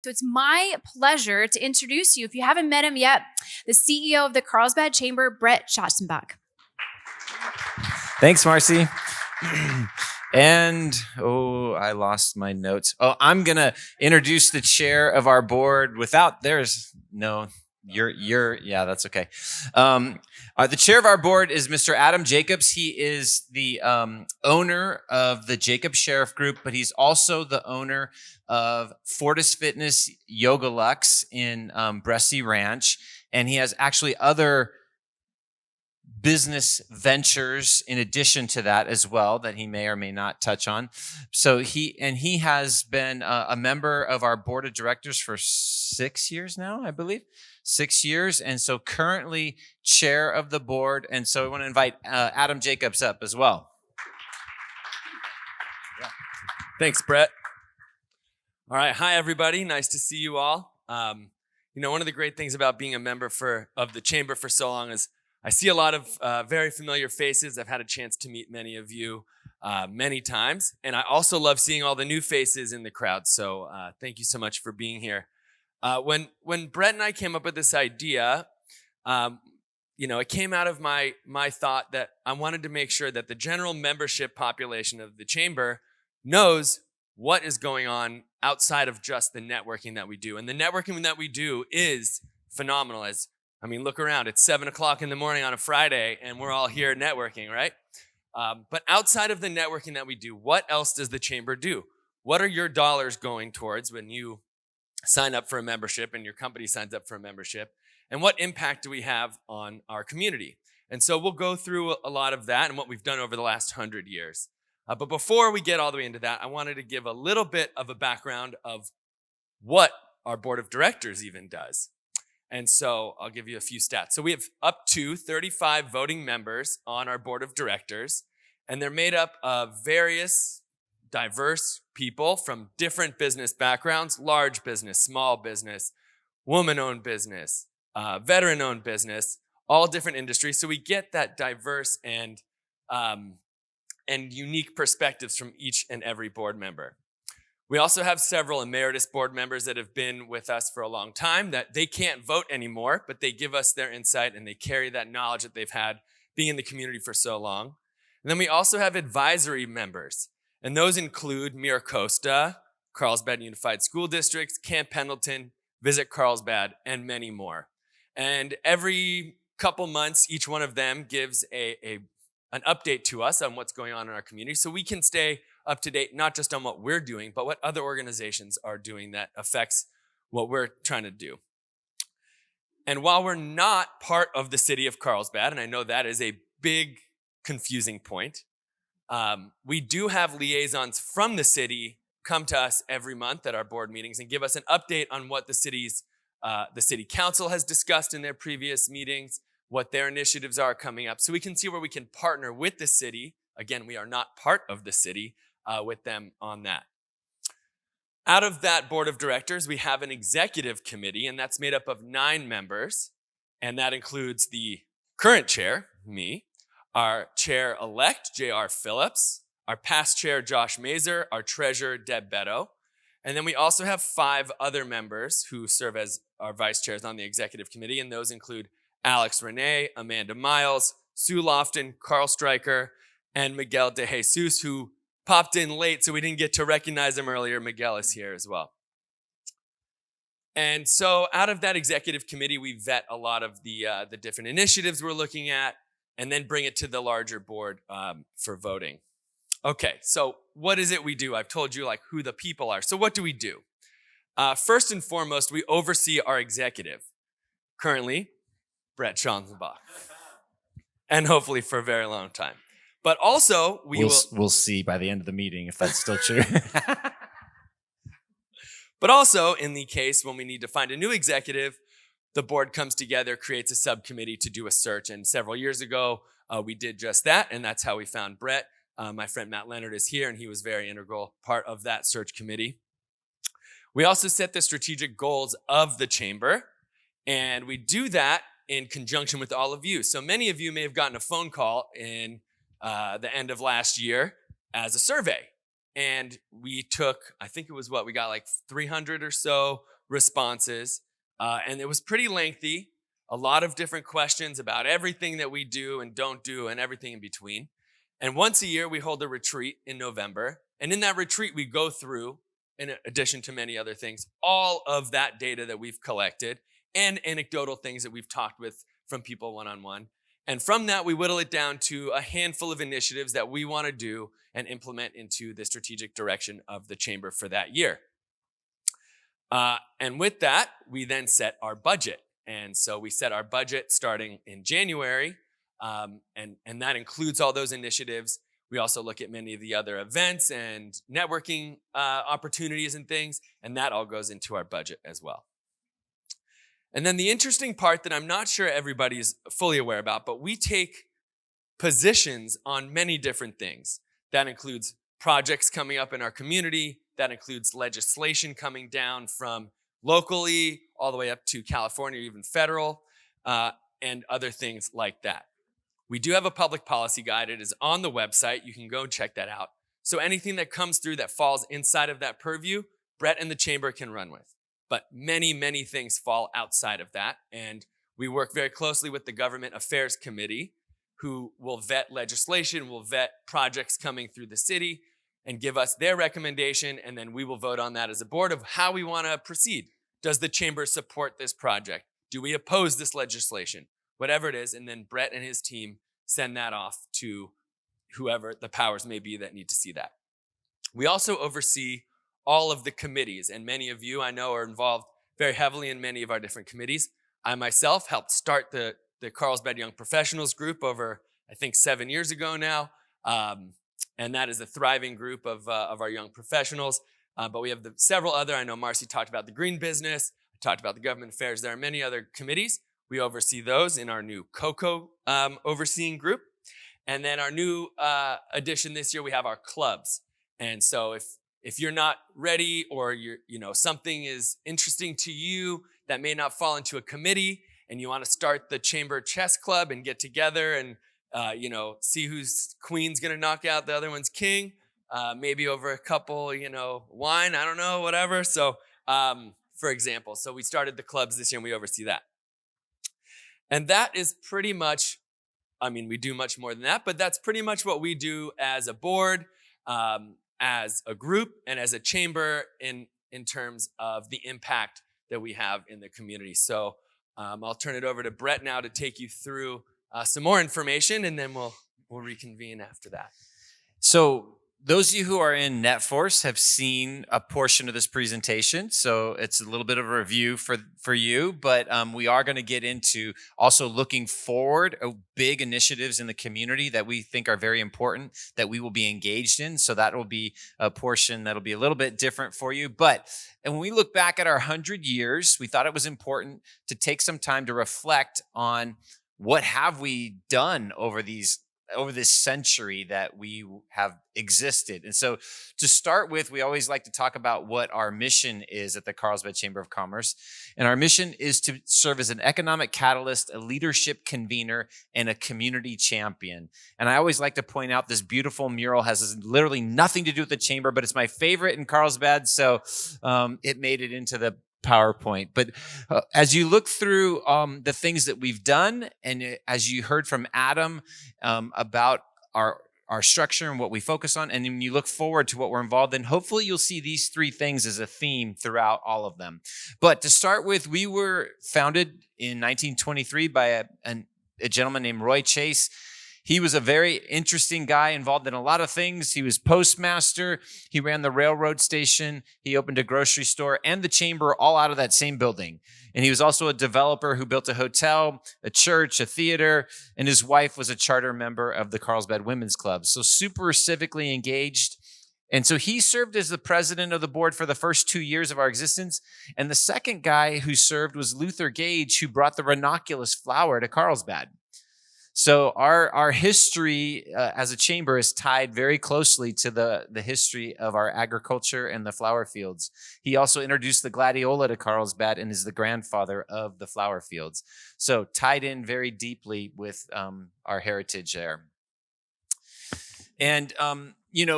So it's my pleasure to introduce you, if you haven't met him yet, the CEO of the Carlsbad Chamber, Brett Schatzenbach. Thanks, Marcy. And, I lost my notes. I'm going to introduce the chair of our board yeah, that's okay. The chair of our board is Mr. Adam Jacobs. He is the owner of the Jacobs Sheriff Group, but he's also the owner of Fortis Fitness Yoga Lux in Bressy Ranch. And he has actually other business ventures in addition to that as well that he may or may not touch on. So he has been a member of our board of directors for 6 years now, I believe. 6 years. And so currently chair of the board. And so I want to invite Adam Jacobs up as well. Thanks, Brett. All right. Hi, everybody. Nice to see you all. One of the great things about being a member of the chamber for so long is I see a lot of very familiar faces. I've had a chance to meet many of you many times. And I also love seeing all the new faces in the crowd. So thank you so much for being here. When Brett and I came up with this idea, it came out of my thought that I wanted to make sure that the general membership population of the chamber knows what is going on outside of just the networking that we do. And the networking that we do is phenomenal. Look around. It's 7 o'clock in the morning on a Friday, and we're all here networking, right? But outside of the networking that we do, what else does the chamber do? What are your dollars going towards when you sign up for a membership and your company signs up for a membership? And what impact do we have on our community? And so we'll go through a lot of that and what we've done over the last 100 years. But before we get all the way into that, I wanted to give a little bit of a background of what our board of directors even does. And so I'll give you a few stats. So we have up to 35 voting members on our board of directors, and they're made up of various diverse people from different business backgrounds: large business, small business, woman-owned business, veteran-owned business, all different industries. So we get that diverse and unique perspectives from each and every board member. We also have several emeritus board members that have been with us for a long time that they can't vote anymore, but they give us their insight and they carry that knowledge that they've had being in the community for so long. And then we also have advisory members, and those include Mira Costa, Carlsbad Unified School Districts, Camp Pendleton, Visit Carlsbad, and many more. And every couple months, each one of them gives an update to us on what's going on in our community so we can stay up to date, not just on what we're doing, but what other organizations are doing that affects what we're trying to do. And while we're not part of the city of Carlsbad, and I know that is a big confusing point, we do have liaisons from the city come to us every month at our board meetings and give us an update on what the city council has discussed in their previous meetings, what their initiatives are coming up, so we can see where we can partner with the city. Again, we are not part of the city, with them on that. Out of that board of directors, we have an executive committee, and that's made up of 9 members, and that includes the current chair, me, our chair-elect, J.R. Phillips, our past chair, Josh Mazer, our treasurer, Deb Beto, and then we also have 5 other members who serve as our vice chairs on the executive committee, and those include Alex Renee, Amanda Miles, Sue Lofton, Carl Stryker, and Miguel De Jesus, who popped in late, so we didn't get to recognize him earlier. Miguel is here as well. And so out of that executive committee, we vet a lot of the different initiatives we're looking at and then bring it to the larger board for voting. Okay, so what is it we do? I've told you who the people are. So what do we do? First and foremost, we oversee our executive. Currently, Brett Schatzenbach. And hopefully for a very long time. But also, we'll see by the end of the meeting if that's still true. But also, in the case when we need to find a new executive, the board comes together, creates a subcommittee to do a search. And several years ago, we did just that, and that's how we found Brett. My friend Matt Leonard is here, and he was a very integral part of that search committee. We also set the strategic goals of the chamber, and we do that in conjunction with all of you. So many of you may have gotten a phone call in the end of last year as a survey. and we took, I think it was we got like 300 or so responses, and it was pretty lengthy. A lot of different questions about everything that we do and don't do and everything in between. And once a year, we hold a retreat in November. And in that retreat, we go through, in addition to many other things, all of that data that we've collected and anecdotal things that we've talked with from people one-on-one. And from that, we whittle it down to a handful of initiatives that we want to do and implement into the strategic direction of the chamber for that year. And with that, we then set our budget. And so we set our budget starting in January, and that includes all those initiatives. We also look at many of the other events and networking opportunities and things, and that all goes into our budget as well. And then the interesting part that I'm not sure everybody's fully aware about, but we take positions on many different things. That includes projects coming up in our community. That includes legislation coming down from locally all the way up to California, or even federal, and other things like that. We do have a public policy guide. It is on the website. You can go check that out. So anything that comes through that falls inside of that purview, Brett and the chamber can run with. But many, many things fall outside of that. And we work very closely with the Government Affairs Committee, who will vet legislation, will vet projects coming through the city, and give us their recommendation. And then we will vote on that as a board of how we want to proceed. Does the chamber support this project? Do we oppose this legislation? Whatever it is. And then Brett and his team send that off to whoever the powers may be that need to see that. We also oversee all of the committees, and many of you I know are involved very heavily in many of our different committees. I myself helped start the Carlsbad Young Professionals group over, I think, 7 years ago now, and that is a thriving group of our young professionals. But we have several other, I know Marcy talked about the green business, I talked about the government affairs. There are many other committees. We oversee those in our new COCO overseeing group. And then our new addition this year, we have our clubs. And so if you're not ready, or something is interesting to you that may not fall into a committee, and you want to start the chamber chess club and get together and see whose queen's going to knock out the other one's king, maybe over a couple, wine, I don't know, whatever. So for example, so we started the clubs this year and we oversee that. And that is pretty much, we do much more than that, but that's pretty much what we do as a board, as a group, and as a chamber in terms of the impact that we have in the community. So I'll turn it over to Brett now to take you through some more information, and then we'll reconvene after that. So those of you who are in NetForce have seen a portion of this presentation, so it's a little bit of a review for you, but we are going to get into also looking forward big initiatives in the community that we think are very important that we will be engaged in. So that will be a portion that'll be a little bit different for you. And when we look back at our 100 years, we thought it was important to take some time to reflect on what have we done over this century that we have existed. And so to start with, we always like to talk about what our mission is at the Carlsbad Chamber of Commerce. And our mission is to serve as an economic catalyst, a leadership convener, and a community champion. And I always like to point out this beautiful mural has literally nothing to do with the chamber, but it's my favorite in Carlsbad. So it made it into the PowerPoint. But as you look through the things that we've done, and as you heard from Adam about our structure and what we focus on, and when you look forward to what we're involved in, hopefully you'll see these three things as a theme throughout all of them. But to start with, we were founded in 1923 by a gentleman named Roy Chase. He was a very interesting guy, involved in a lot of things. He was postmaster. He ran the railroad station. He opened a grocery store and the chamber all out of that same building. And he was also a developer who built a hotel, a church, a theater, and his wife was a charter member of the Carlsbad Women's Club. So super civically engaged. And so he served as the president of the board for the first 2 years of our existence. And the second guy who served was Luther Gage, who brought the ranunculus flower to Carlsbad. So our history as a chamber is tied very closely to the history of our agriculture and the flower fields. He also introduced the gladiola to Carlsbad and is the grandfather of the flower fields. So tied in very deeply with our heritage there. And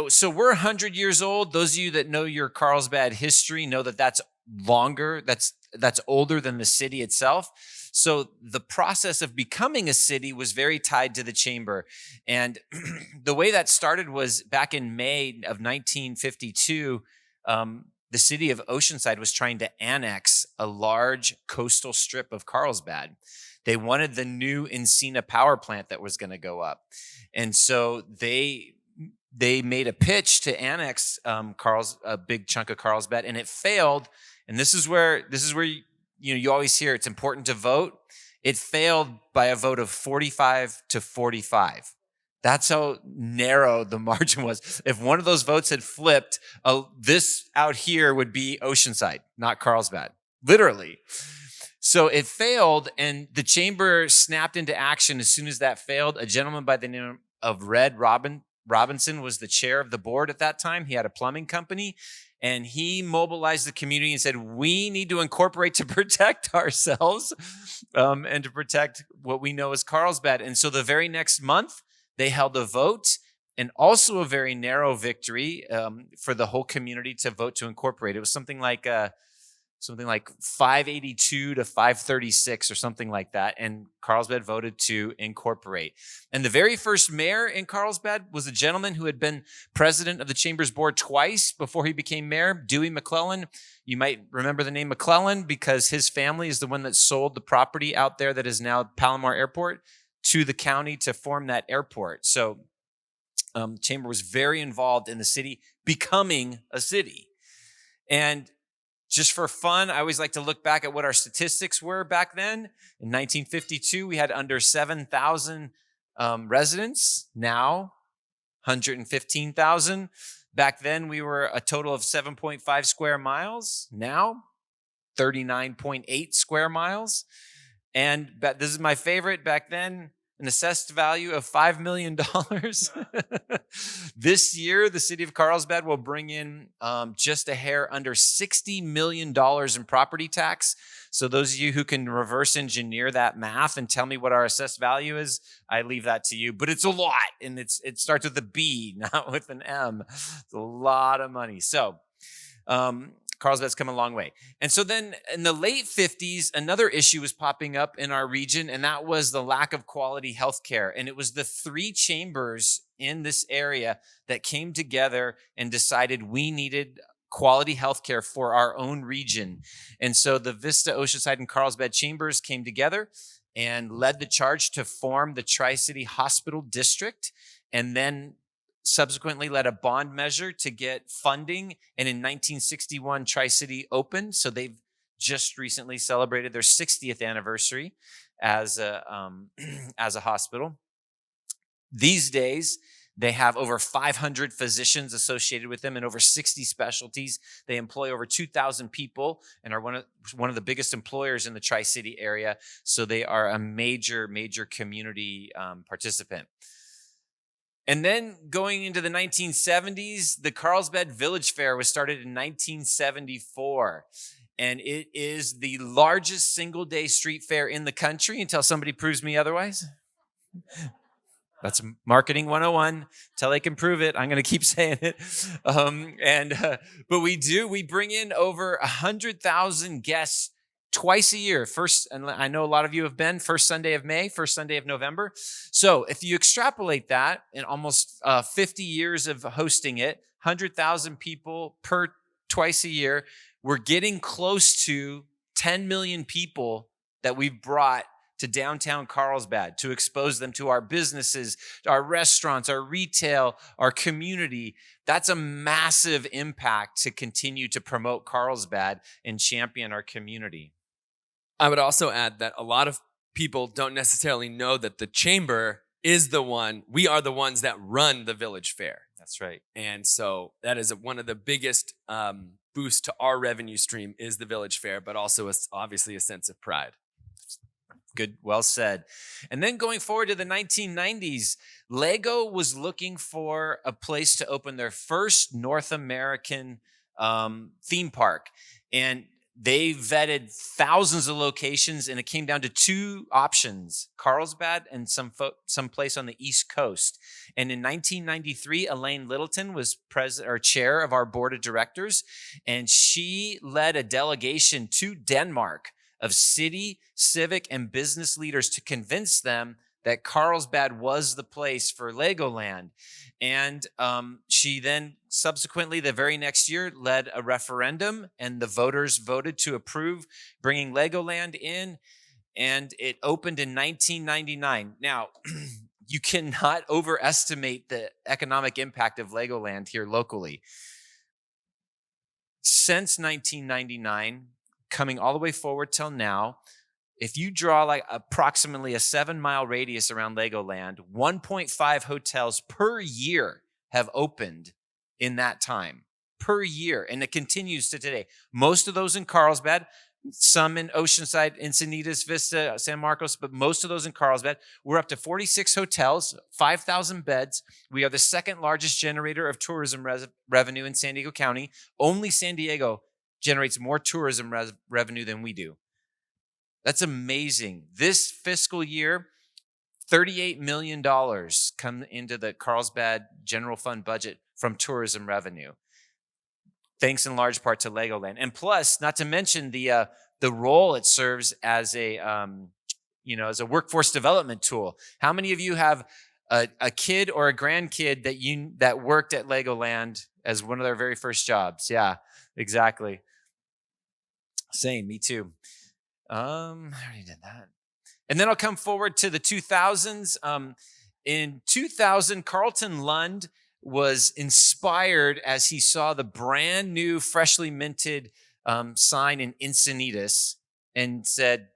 So we're 100 years old. Those of you that know your Carlsbad history know that that's longer. That's older than the city itself. So the process of becoming a city was very tied to the chamber. And the way that started was back in May of 1952, the city of Oceanside was trying to annex a large coastal strip of Carlsbad. They wanted the new Encina power plant that was going to go up. And so they made a pitch to annex a big chunk of Carlsbad, and it failed. And this is where you always hear it's important to vote. It failed by a vote of 45 to 45. That's how narrow the margin was. If one of those votes had flipped, this out here would be Oceanside, not Carlsbad, literally. So it failed, and the chamber snapped into action as soon as that failed. A gentleman by the name of Red Robinson was the chair of the board at that time. He had a plumbing company, and he mobilized the community and said, we need to incorporate to protect ourselves and to protect what we know as Carlsbad. And so the very next month, they held a vote, and also a very narrow victory for the whole community to vote to incorporate. It was something like 582 to 536 or something like that. And Carlsbad voted to incorporate. And the very first mayor in Carlsbad was a gentleman who had been president of the Chamber's board twice before he became mayor, Dewey McClellan. You might remember the name McClellan because his family is the one that sold the property out there that is now Palomar Airport to the county to form that airport. So Chamber was very involved in the city becoming a city. And just for fun, I always like to look back at what our statistics were back then. In 1952, we had under 7,000 residents. Now, 115,000. Back then, we were a total of 7.5 square miles. Now, 39.8 square miles. And this is my favorite. Back then, an assessed value of $5 million. This year, the city of Carlsbad will bring in just a hair under $60 million in property tax. So those of you who can reverse engineer that math and tell me what our assessed value is, I leave that to you. But it's a lot, and it starts with a B, not with an M. It's a lot of money. So Carlsbad's come a long way. And so then in the late 50s, another issue was popping up in our region, and that was the lack of quality healthcare. And it was the three chambers in this area that came together and decided we needed quality healthcare for our own region. And so the Vista, Oceanside, and Carlsbad chambers came together and led the charge to form the Tri-City Hospital District, and then subsequently led a bond measure to get funding. And in 1961, Tri-City opened. So they've just recently celebrated their 60th anniversary as a hospital. These days, they have over 500 physicians associated with them and over 60 specialties. They employ over 2,000 people and are one of the biggest employers in the Tri-City area. So they are a major, major community participant. And then going into the 1970s, the Carlsbad Village Fair was started in 1974. And it is the largest single-day street fair in the country until somebody proves me otherwise. That's marketing 101. Until they can prove it, I'm going to keep saying it. But we bring in over 100,000 guests twice a year. First, and I know a lot of you have been, first Sunday of May, first Sunday of November. So if you extrapolate that in almost 50 years of hosting it, 100,000 people per twice a year, we're getting close to 10 million people that we've brought to downtown Carlsbad to expose them to our businesses, our restaurants, our retail, our community. That's a massive impact to continue to promote Carlsbad and champion our community. I would also add that a lot of people don't necessarily know that the chamber is we are the ones that run the village fair. That's right. And so that is one of the biggest boosts to our revenue stream is the village fair, but also obviously a sense of pride. Good, well said. And then going forward to the 1990s, Lego was looking for a place to open their first North American theme park. And They vetted thousands of locations, and it came down to two options: Carlsbad and some place on the East Coast. And in 1993, Elaine Littleton was president or chair of our board of directors, and she led a delegation to Denmark of city, civic, and business leaders to convince them that Carlsbad was the place for Legoland. And she then subsequently, the very next year, led a referendum, and the voters voted to approve bringing Legoland in, and it opened in 1999. Now, you cannot overestimate the economic impact of Legoland here locally. Since 1999, coming all the way forward till now, if you draw like approximately a 7-mile radius around Legoland, 1.5 hotels per year have opened in that time, per year. And it continues to today. Most of those in Carlsbad, some in Oceanside, Encinitas, Vista, San Marcos, but most of those in Carlsbad. We're up to 46 hotels, 5,000 beds. We are the second largest generator of tourism revenue in San Diego County. Only San Diego generates more tourism revenue than we do. That's amazing. This fiscal year, $38 million come into the Carlsbad general fund budget from tourism revenue, thanks in large part to Legoland. And plus, not to mention the role it serves as a as a workforce development tool. How many of you have a kid or a grandkid that worked at Legoland as one of their very first jobs? Yeah, exactly. Same, me too. I already did that. And then I'll come forward to the 2000s. In 2000, Carlton Lund was inspired as he saw the brand new, freshly minted sign in Encinitas and said,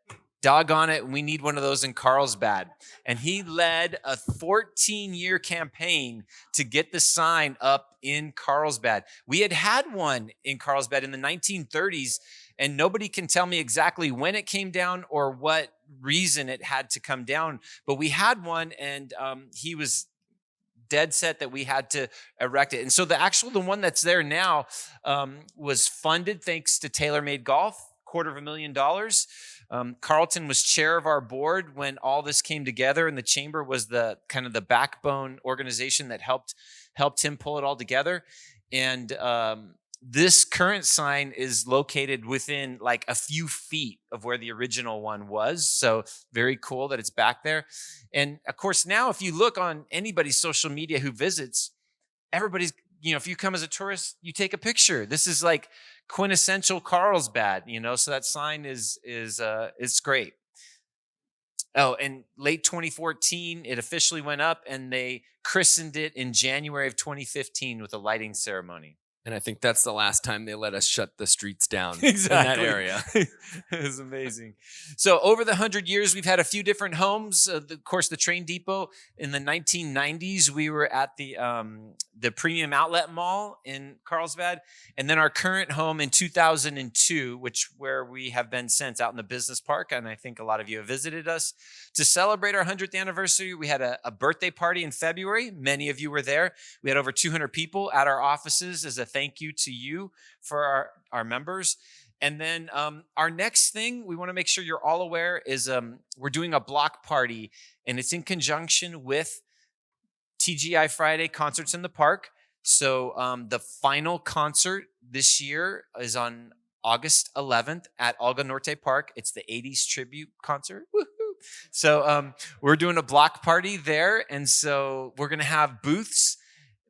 doggone it, we need one of those in Carlsbad. And he led a 14-year campaign to get the sign up in Carlsbad. We had one in Carlsbad in the 1930s, and nobody can tell me exactly when it came down or what reason it had to come down. But we had one, and he was dead set that we had to erect it. And so the one that's there now was funded thanks to TaylorMade Golf, $250,000. Carlton was chair of our board when all this came together, and the chamber was the kind of the backbone organization that helped him pull it all together. And this current sign is located within like a few feet of where the original one was. So very cool that it's back there. And of course, now if you look on anybody's social media who visits, everybody's, if you come as a tourist, you take a picture. This is like quintessential Carlsbad, so that sign is great. Oh, and late 2014, it officially went up, and they christened it in January of 2015 with a lighting ceremony. And I think that's the last time they let us shut the streets down exactly. in that area. It was amazing. So over the 100 years, we've had a few different homes. Of course, the train depot in the 1990s, we were at the Premium Outlet Mall in Carlsbad. And then our current home in 2002, where we have been since, out in the business park. And I think a lot of you have visited us. To celebrate our 100th anniversary, we had a birthday party in February. Many of you were there. We had over 200 people at our offices as a thank you to you for our members. And then our next thing we want to make sure you're all aware is we're doing a block party, and it's in conjunction with TGI Friday Concerts in the Park. So the final concert this year is on August 11th at Olga Norte Park. It's the 80s tribute concert. Woohoo! So we're doing a block party there. And so we're going to have booths.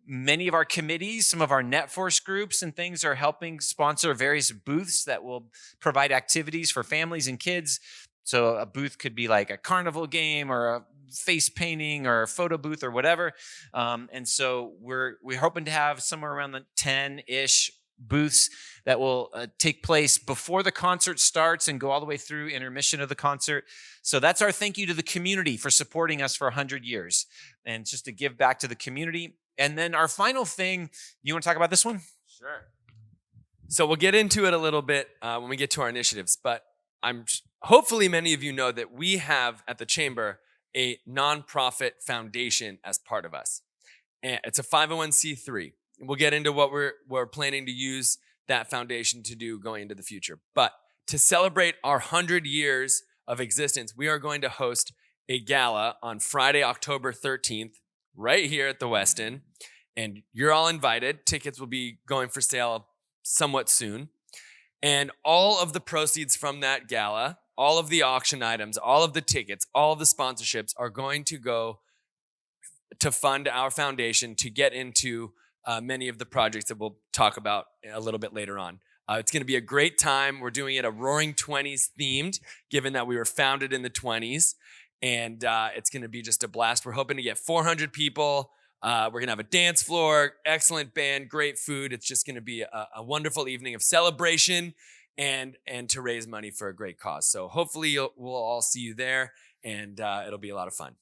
Many of our committees, some of our NetForce groups and things are helping sponsor various booths that will provide activities for families and kids. So a booth could be like a carnival game or a face painting or a photo booth or whatever. And so we're hoping to have somewhere around the 10-ish booths that will take place before the concert starts and go all the way through intermission of the concert. So that's our thank you to the community for supporting us for 100 years and just to give back to the community. And then our final thing, you want to talk about this one? Sure. So we'll get into it a little bit when we get to our initiatives, but hopefully many of you know that we have at the Chamber a nonprofit foundation as part of us. And it's a 501c3. We'll get into what we're planning to use that foundation to do going into the future. But to celebrate our 100 years of existence, we are going to host a gala on Friday, October 13th, right here at the Westin. And you're all invited. Tickets will be going for sale somewhat soon. And all of the proceeds from that gala, all of the auction items, all of the tickets, all of the sponsorships are going to go to fund our foundation to get into many of the projects that we'll talk about a little bit later on. It's going to be a great time. We're doing it a Roaring 20s themed, given that we were founded in the 20s. And it's going to be just a blast. We're hoping to get 400 people. We're going to have a dance floor, excellent band, great food. It's just going to be a wonderful evening of celebration and to raise money for a great cause. So hopefully we'll all see you there, and it'll be a lot of fun.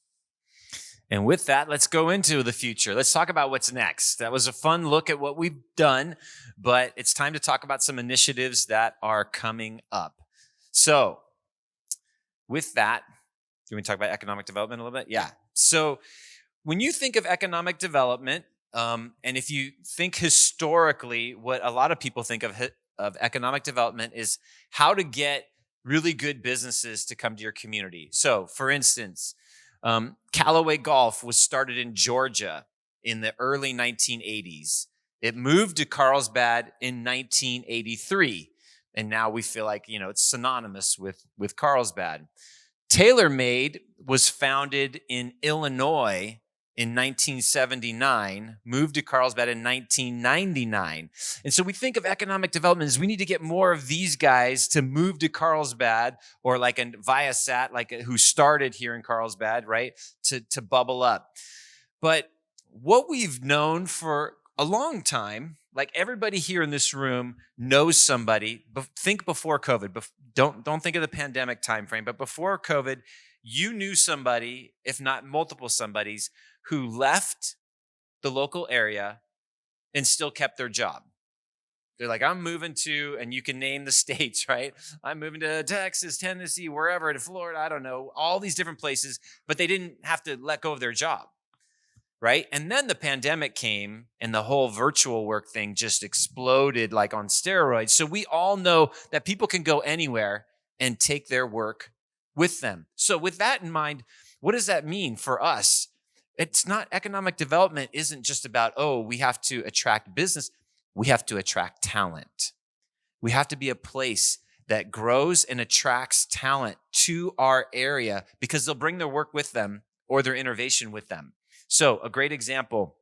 And with that, let's go into the future. Let's talk about what's next. That was a fun look at what we've done, but it's time to talk about some initiatives that are coming up. So with that, do you want to talk about economic development a little bit? Yeah. So when you think of economic development, and if you think historically, what a lot of people think of economic development is how to get really good businesses to come to your community. So for instance, Callaway Golf was started in Georgia in the early 1980s. It moved to Carlsbad in 1983. And now we feel like, it's synonymous with Carlsbad. TaylorMade was founded in Illinois in 1979, moved to Carlsbad in 1999. And so we think of economic development as we need to get more of these guys to move to Carlsbad, or like a Viasat, who started here in Carlsbad, right, to bubble up. But what we've known for a long time, like everybody here in this room knows somebody, think before COVID, don't think of the pandemic timeframe, but before COVID, you knew somebody, if not multiple somebodies, who left the local area and still kept their job. They're like, I'm moving to, and you can name the states, right? I'm moving to Texas, Tennessee, wherever, to Florida, I don't know, all these different places, but they didn't have to let go of their job, right? And then the pandemic came and the whole virtual work thing just exploded like on steroids. So we all know that people can go anywhere and take their work with them. So with that in mind, what does that mean for us? It's not, economic development isn't just about, we have to attract business. We have to attract talent. We have to be a place that grows and attracts talent to our area because they'll bring their work with them or their innovation with them. So a great example,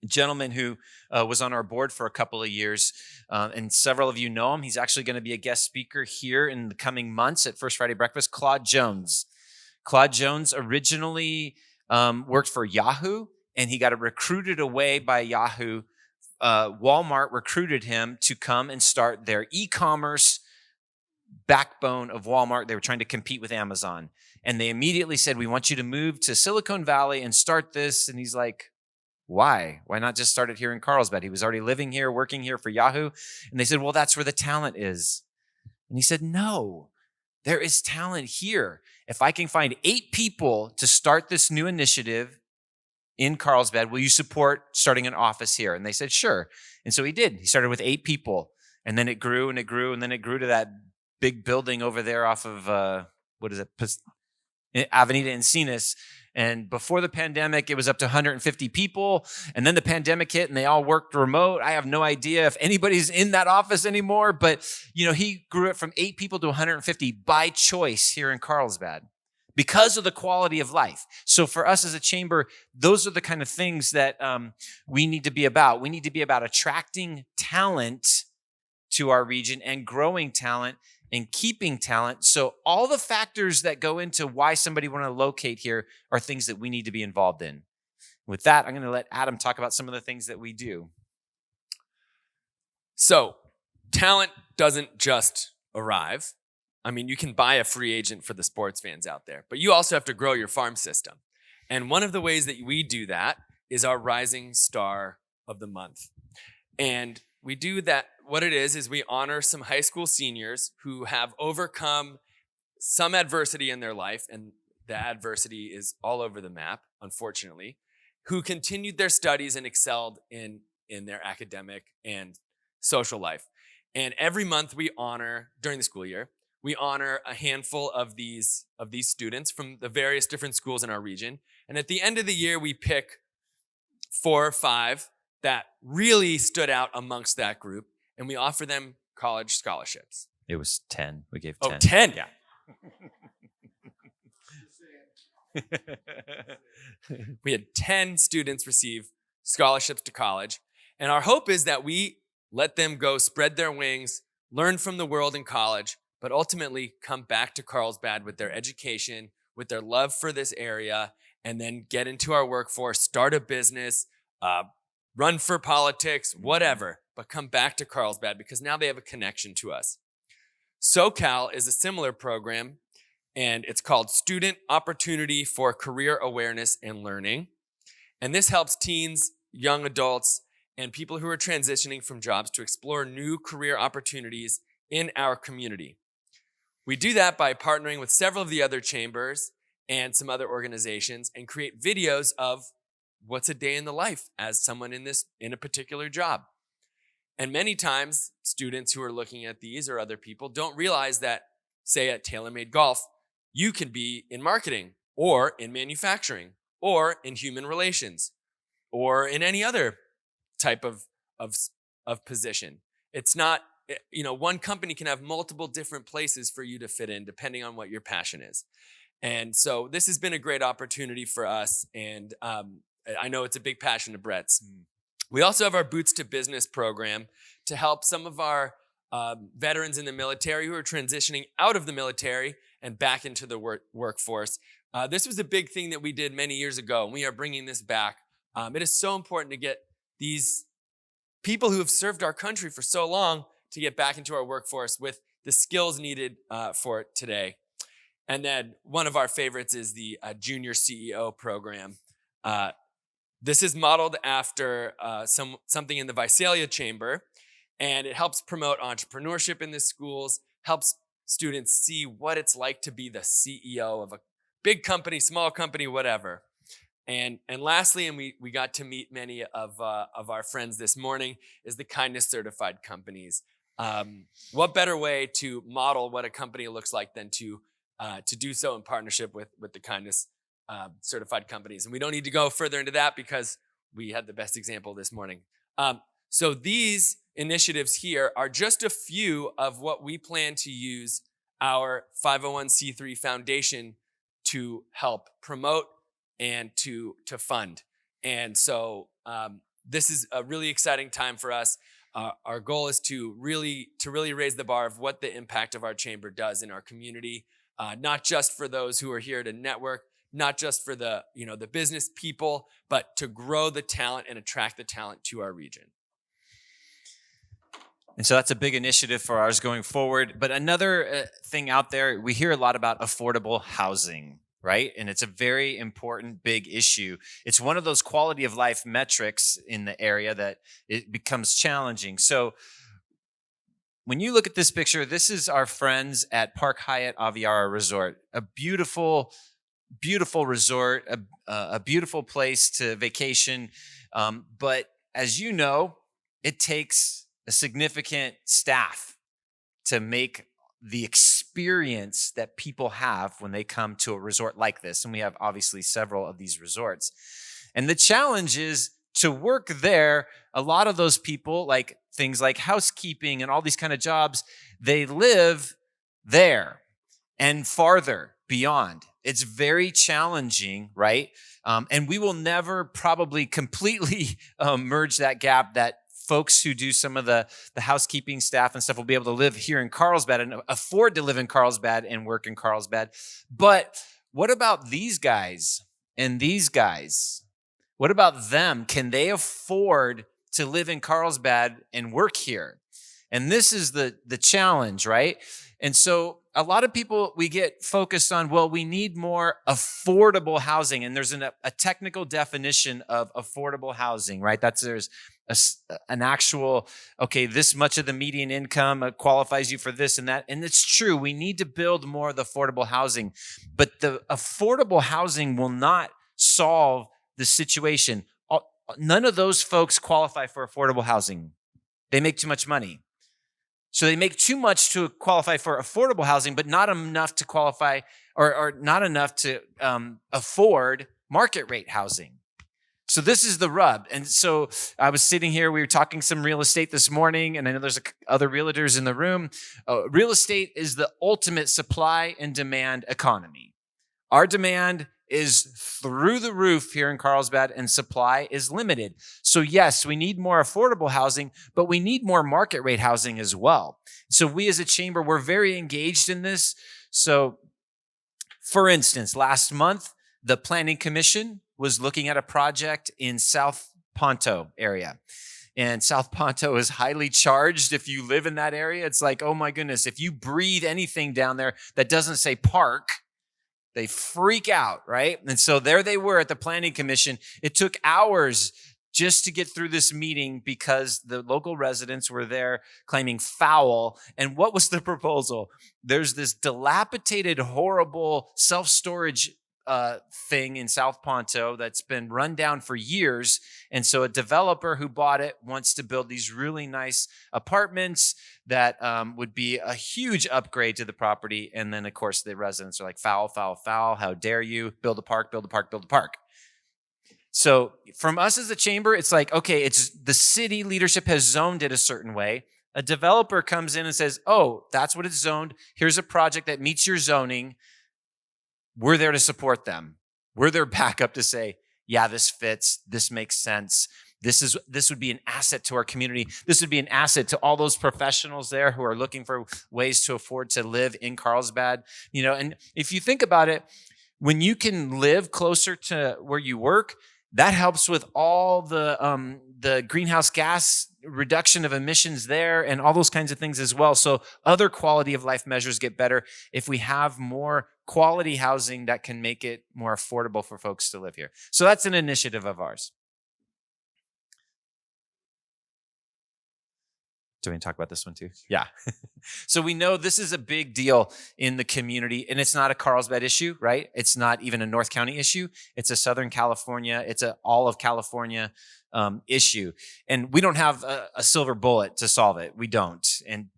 a gentleman who was on our board for a couple of years, and several of you know him. He's actually going to be a guest speaker here in the coming months at First Friday Breakfast, Claude Jones. Claude Jones originally worked for Yahoo, and he got recruited away by Yahoo. Walmart recruited him to come and start their e-commerce backbone of Walmart. They were trying to compete with Amazon. And they immediately said, we want you to move to Silicon Valley and start this. And he's like, why? Why not just start it here in Carlsbad? He was already living here, working here for Yahoo. And they said, well, that's where the talent is. And he said, no, there is talent here. If I can find 8 people to start this new initiative in Carlsbad, will you support starting an office here? And they said, sure. And so he did. He started with 8 people. And then it grew and it grew. And then it grew to that big building over there off of, Avenida Encinas. And before the pandemic, it was up to 150 people. And then the pandemic hit and they all worked remote. I have no idea if anybody's in that office anymore, but he grew it from 8 people to 150 by choice here in Carlsbad because of the quality of life. So for us as a chamber, those are the kind of things that we need to be about. We need to be about attracting talent to our region and growing talent and keeping talent. So all the factors that go into why somebody want to locate here are things that we need to be involved in. With that, I'm going to let Adam talk about some of the things that we do. So talent doesn't just arrive. I mean, you can buy a free agent for the sports fans out there, but you also have to grow your farm system. And one of the ways that we do that is our Rising Star of the Month. And we do that. What it is we honor some high school seniors who have overcome some adversity in their life, and the adversity is all over the map, unfortunately, who continued their studies and excelled in their academic and social life. And every month during the school year, we honor a handful of these students from the various different schools in our region. And at the end of the year, we pick 4 or 5 that really stood out amongst that group, and we offer them college scholarships. It was 10. We gave 10. 10. Yeah. We had 10 students receive scholarships to college. And our hope is that we let them go spread their wings, learn from the world in college, but ultimately come back to Carlsbad with their education, with their love for this area, and then get into our workforce, start a business, run for politics, whatever, but come back to Carlsbad because now they have a connection to us. SoCal is a similar program, and it's called Student Opportunity for Career Awareness and Learning. And this helps teens, young adults, and people who are transitioning from jobs to explore new career opportunities in our community. We do that by partnering with several of the other chambers and some other organizations and create videos of what's a day in the life as someone in a particular job. And many times, students who are looking at these or other people don't realize that, say at TaylorMade Golf, you can be in marketing or in manufacturing or in human relations or in any other type of position. It's not, one company can have multiple different places for you to fit in depending on what your passion is. And so this has been a great opportunity for us, and I know it's a big passion of Brett's. We also have our Boots to Business program to help some of our veterans in the military who are transitioning out of the military and back into the workforce. This was a big thing that we did many years ago, and we are bringing this back. It is so important to get these people who have served our country for so long to get back into our workforce with the skills needed for it today. And then one of our favorites is the Junior CEO program. This is modeled after something in the Visalia Chamber, and it helps promote entrepreneurship in the schools, helps students see what it's like to be the CEO of a big company, small company, whatever. And lastly, and we got to meet many of our friends this morning, is the Kindness Certified Companies. What better way to model what a company looks like than to do so in partnership with the Kindness Certified Companies. And we don't need to go further into that because we had the best example this morning. So these initiatives here are just a few of what we plan to use our 501c3 foundation to help promote and to fund. And so this is a really exciting time for us. Our goal is to really raise the bar of what the impact of our chamber does in our community, not just for those who are here to network, not just for the business people, but to grow the talent and attract the talent to our region. And so that's a big initiative for ours going forward. But another thing out there, we hear a lot about affordable housing, right? And it's a very important, big issue. It's one of those quality of life metrics in the area that it becomes challenging. So when you look at this picture, this is our friends at Park Hyatt Aviara Resort, a beautiful resort, a beautiful place to vacation. But as you know, it takes a significant staff to make the experience that people have when they come to a resort like this. And we have obviously several of these resorts. And the challenge is to work there. A lot of those people, like things like housekeeping and all these kind of jobs, they live there and farther beyond. It's very challenging, right? And we will never probably completely merge that gap, that folks who do some of the housekeeping staff and stuff will be able to live here in Carlsbad and afford to live in Carlsbad and work in Carlsbad. But what about these guys and these guys? What about them? Can they afford to live in Carlsbad and work here? And this is the challenge, right? And so a lot of people, we get focused on, well, we need more affordable housing. And there's a technical definition of affordable housing, right? There's an actual, okay, this much of the median income qualifies you for this and that. And it's true. We need to build more of the affordable housing. But the affordable housing will not solve the situation. None of those folks qualify for affordable housing. They make too much money. So they make too much to qualify for affordable housing, but not enough to qualify or not enough to afford market rate housing. So this is the rub. And so I was sitting here, we were talking some real estate this morning, and I know there's other realtors in the room. Real estate is the ultimate supply and demand economy. Our demand is through the roof here in Carlsbad, and supply is limited. So yes, we need more affordable housing, but we need more market rate housing as well. So we as a chamber, we're very engaged in this. So for instance, last month, the Planning Commission was looking at a project in South Ponto area. And South Ponto is highly charged. If you live in that area, it's like, oh my goodness, if you breathe anything down there that doesn't say park, they freak out, right? And so there they were at the Planning Commission. It took hours just to get through this meeting because the local residents were there claiming foul. And what was the proposal? There's this dilapidated, horrible self-storage thing in South Ponto that's been run down for years. And so a developer who bought it wants to build these really nice apartments that would be a huge upgrade to the property. And then, of course, the residents are like, foul, foul, foul. How dare you? Build a park, build a park, build a park. So from us as a chamber, it's like, okay, it's the city leadership has zoned it a certain way. A developer comes in and says, oh, that's what it's zoned. Here's a project that meets your zoning. We're there to support them. We're their backup to say, yeah, this fits. This makes sense. This would be an asset to our community. This would be an asset to all those professionals there who are looking for ways to afford to live in Carlsbad. And if you think about it, when you can live closer to where you work, that helps with all the greenhouse gas reduction of emissions there and all those kinds of things as well. So other quality of life measures get better if we have more quality housing that can make it more affordable for folks to live here. So that's an initiative of ours. Do we talk about this one too? Yeah. So we know this is a big deal in the community, and it's not a Carlsbad issue, right? It's not even a North County issue. It's a Southern California, it's a all of California issue. And we don't have a silver bullet to solve it. We don't.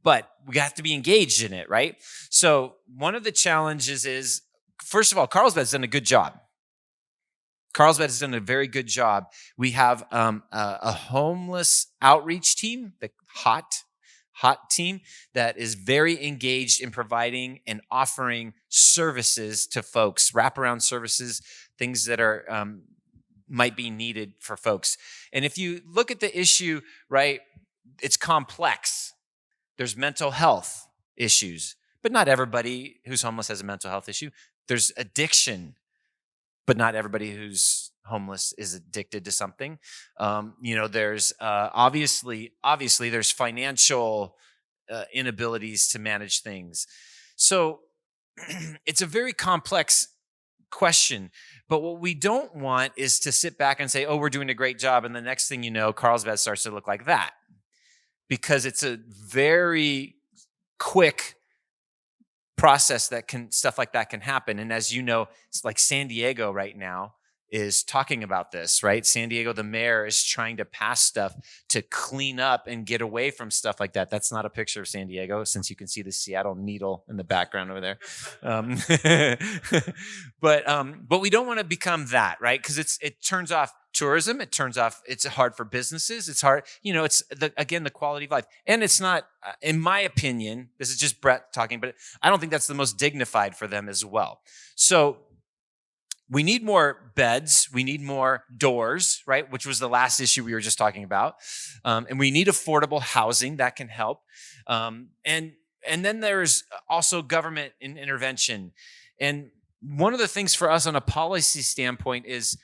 But we have to be engaged in it, right? So one of the challenges is, first of all, Carlsbad's done a good job. Carlsbad has done a very good job. We have a homeless outreach team, the HOT team, that is very engaged in providing and offering services to folks, wraparound services, things that are might be needed for folks. And if you look at the issue, right, it's complex. There's mental health issues, but not everybody who's homeless has a mental health issue. There's addiction, but not everybody who's homeless is addicted to something. There's obviously there's financial inabilities to manage things. So it's a very complex question. But what we don't want is to sit back and say, oh, we're doing a great job. And the next thing you know, Carlsbad starts to look like that, because it's a very quick process that stuff like that can happen. And as you know, it's like San Diego right now is talking about this, right? San Diego, the mayor is trying to pass stuff to clean up and get away from stuff like that. That's not a picture of San Diego, since you can see the Seattle Needle in the background over there. But we don't want to become that, right? Because it turns off tourism. It turns off, it's hard for businesses. It's hard, it's the quality of life. And it's not, in my opinion, this is just Brett talking, but I don't think that's the most dignified for them as well. So we need more beds. We need more doors, right? Which was the last issue we were just talking about. And we need affordable housing that can help. And then there's also government intervention. And one of the things for us on a policy standpoint is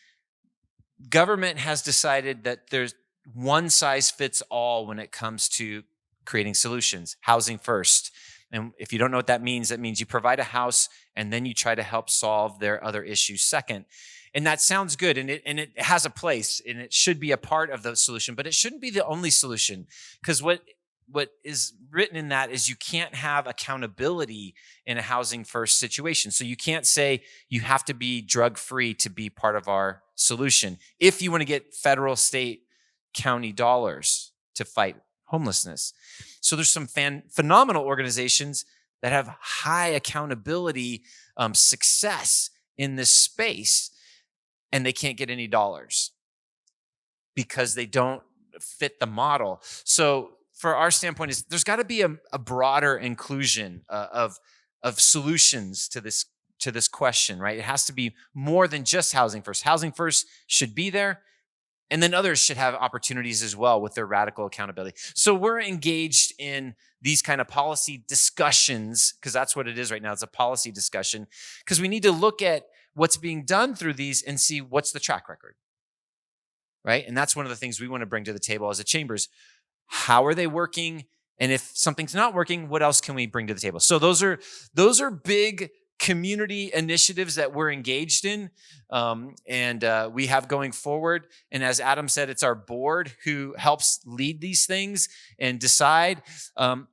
government has decided that there's one size fits all when it comes to creating solutions, housing first. And if you don't know what that means you provide a house and then you try to help solve their other issues second. And that sounds good, and it has a place, and it should be a part of the solution, but it shouldn't be the only solution. Because what is written in that is you can't have accountability in a housing first situation. So you can't say you have to be drug free to be part of our solution if you want to get federal, state, county dollars to fight homelessness. So there's some phenomenal organizations that have high accountability success in this space, and they can't get any dollars because they don't fit the model. So for our standpoint, is there's got to be a broader inclusion of solutions to this question, right? It has to be more than just Housing First. Housing First should be there, and then others should have opportunities as well with their radical accountability. So we're engaged in these kind of policy discussions, because that's what it is right now. It's a policy discussion, because we need to look at what's being done through these and see what's the track record, right? And that's one of the things we want to bring to the table as a chambers. How are they working? And if something's not working, what else can we bring to the table? So those are big community initiatives that we're engaged in, and we have going forward. And as Adam said, it's our board who helps lead these things and decide.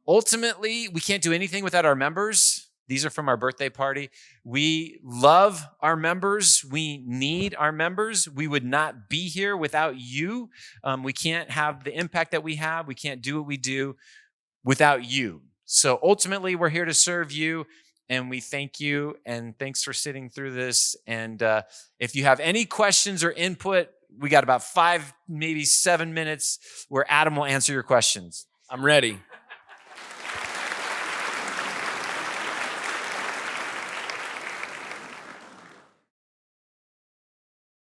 Ultimately, we can't do anything without our members. These are from our birthday party. We love our members. We need our members. We would not be here without you. We can't have the impact that we have. We can't do what we do without you. So ultimately, we're here to serve you. And we thank you, and thanks for sitting through this. And if you have any questions or input, we got about 5, maybe 7 minutes where Adam will answer your questions. I'm ready.